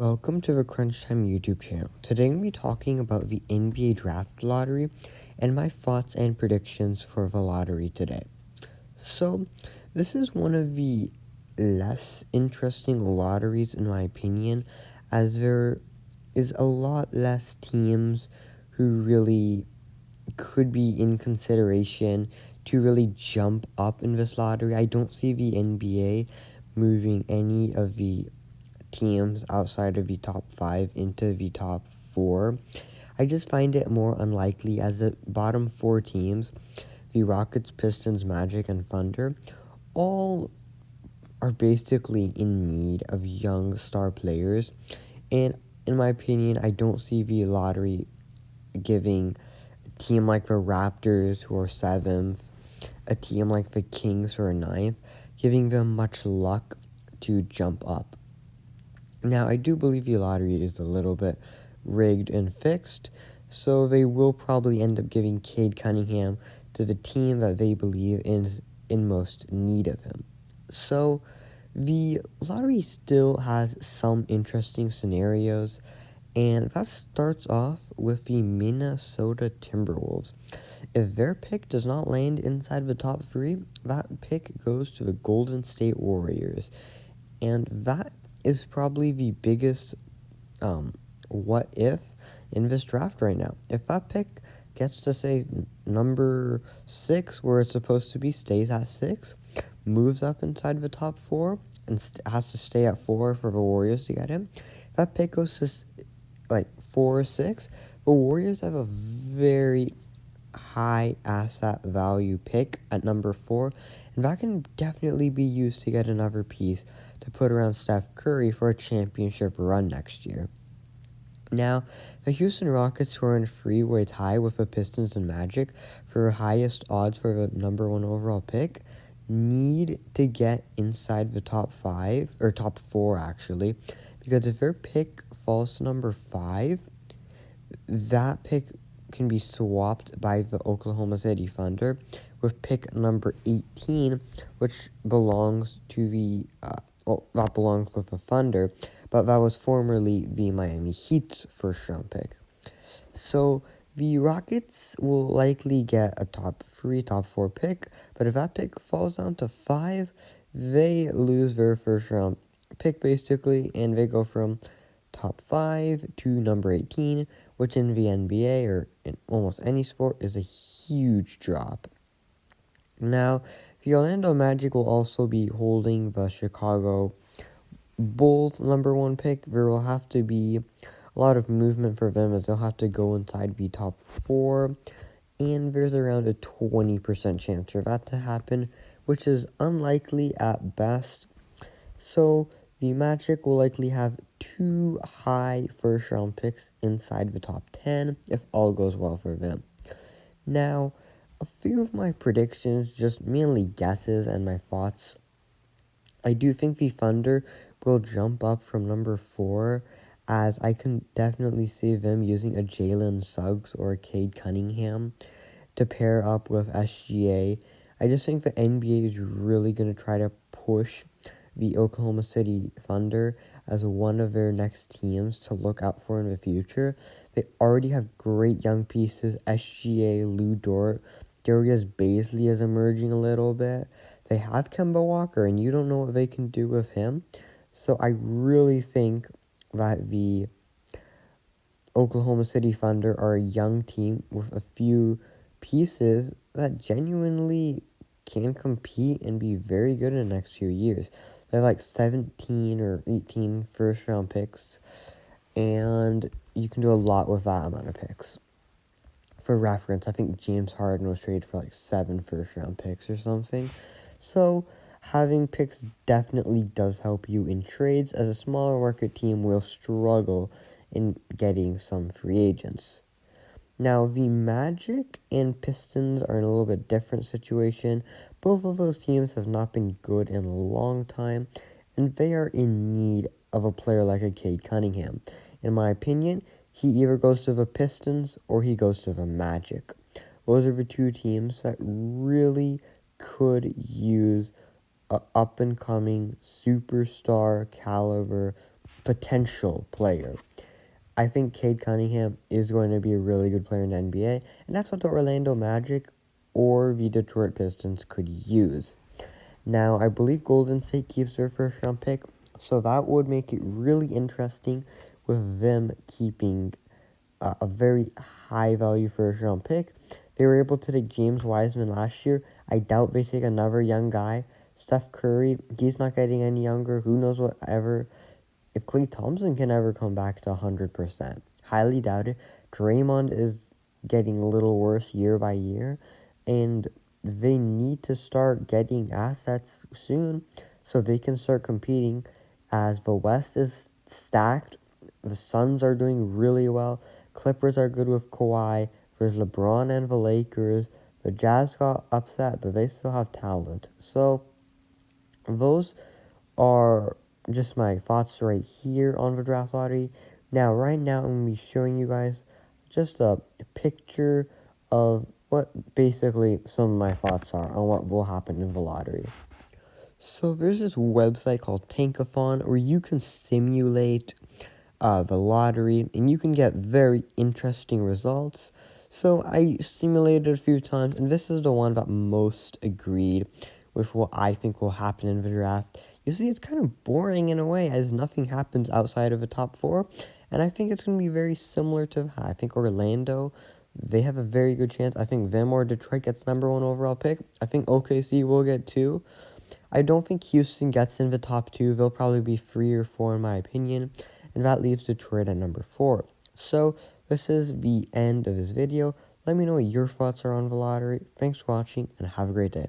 Welcome to the Crunch Time YouTube channel. Today I'm going to be talking about the NBA Draft Lottery and my thoughts and predictions for the lottery today. So, this is one of the less interesting lotteries in my opinion, as there is a lot less teams who really could be in consideration to really jump up in this lottery. I don't see the NBA moving any of the teams outside of the top 5 into the top 4. I just find it more unlikely as the bottom 4 teams, the Rockets, Pistons, Magic, and Thunder, all are basically in need of young star players. And in my opinion, I don't see the lottery giving a team like the Raptors, who are 7th, a team like the Kings, who are 9th, giving them much luck to jump up. Now, I do believe the lottery is a little bit rigged and fixed, so they will probably end up giving Cade Cunningham to the team that they believe is in most need of him. So, the lottery still has some interesting scenarios, and that starts off with the Minnesota Timberwolves. If their pick does not land inside the top 3, that pick goes to the Golden State Warriors. And that is probably the biggest what if in this draft right now. If that pick gets to say number 6, where it's supposed to be, stays at 6, moves up inside the top 4, and has to stay at 4 for the Warriors to get him. If that pick goes to like 4 or 6, the Warriors have a very high asset value pick at number 4, and that can definitely be used to get another piece to put around Steph Curry for a championship run next year. Now, the Houston Rockets, who are in freeway tie with the Pistons and Magic for highest odds for the number 1 overall pick, need to get inside the top 5, or top 4 actually, because if their pick falls to number 5, that pick can be swapped by the Oklahoma City Thunder with pick number 18, which belongs to that belongs with the Thunder, but that was formerly the Miami Heat's first round pick. So the Rockets will likely get a top 3, top 4 pick, but if that pick falls down to 5, they lose their first round pick basically, and they go from top 5 to number 18, which in the NBA or in almost any sport is a huge drop. Now, the Orlando Magic will also be holding the Chicago Bulls number 1 pick. There will have to be a lot of movement for them, as they'll have to go inside the top 4, and there's around a 20% chance for that to happen, which is unlikely at best. So the Magic will likely have 2 high first round picks inside the top 10 if all goes well for them. Now, a few of my predictions, just mainly guesses and my thoughts. I do think the Thunder will jump up from number 4, as I can definitely see them using a Jalen Suggs or a Cade Cunningham to pair up with SGA. I just think the NBA is really going to try to push the Oklahoma City Thunder as one of their next teams to look out for in the future. They already have great young pieces. SGA, Lou Dort, Darius Bazley is emerging a little bit. They have Kemba Walker, and you don't know what they can do with him. So I really think that the Oklahoma City Thunder are a young team with a few pieces that genuinely can compete and be very good in the next few years. They have like 17 or 18 first round picks, and you can do a lot with that amount of picks. For reference, I think James Harden was traded for like 7 first round picks or something. So having picks definitely does help you in trades, as a smaller market team will struggle in getting some free agents. Now, the Magic and Pistons are in a little bit different situation. Both of those teams have not been good in a long time, and they are in need of a player like a Cade Cunningham. In my opinion, he either goes to the Pistons or he goes to the Magic. Those are the two teams that really could use a up-and-coming superstar caliber potential player. I think Cade Cunningham is going to be a really good player in the NBA, and that's what the Orlando Magic or the Detroit Pistons could use. Now, I believe Golden State keeps their first round pick, so that would make it really interesting with them keeping a very high value first round pick. They were able to take James Wiseman last year. I doubt they take another young guy. Steph Curry, he's not getting any younger. Who knows whatever. If Klay Thompson can ever come back to 100%, highly doubt it. Draymond is getting a little worse year by year, and they need to start getting assets soon so they can start competing, as the West is stacked. The Suns are doing really well. Clippers are good with Kawhi. There's LeBron and the Lakers. The Jazz got upset, but they still have talent. So those are just my thoughts right here on the draft lottery. Now, right now, I'm going to be showing you guys just a picture of what basically some of my thoughts are on what will happen in the lottery. So there's this website called Tankathon where you can simulate the lottery and you can get very interesting results. So I simulated a few times, and this is the one that most agreed with what I think will happen in the draft. You see, it's kind of boring in a way, as nothing happens outside of the top four, and I think it's going to be very similar to, I think Orlando, they have a very good chance. I think them or Detroit gets number 1 overall pick. I think OKC will get 2. I don't think Houston gets in the top 2. They'll probably be 3 or 4 in my opinion, and that leaves Detroit at number 4. So this is the end of this video. Let me know what your thoughts are on the lottery. Thanks for watching, and have a great day.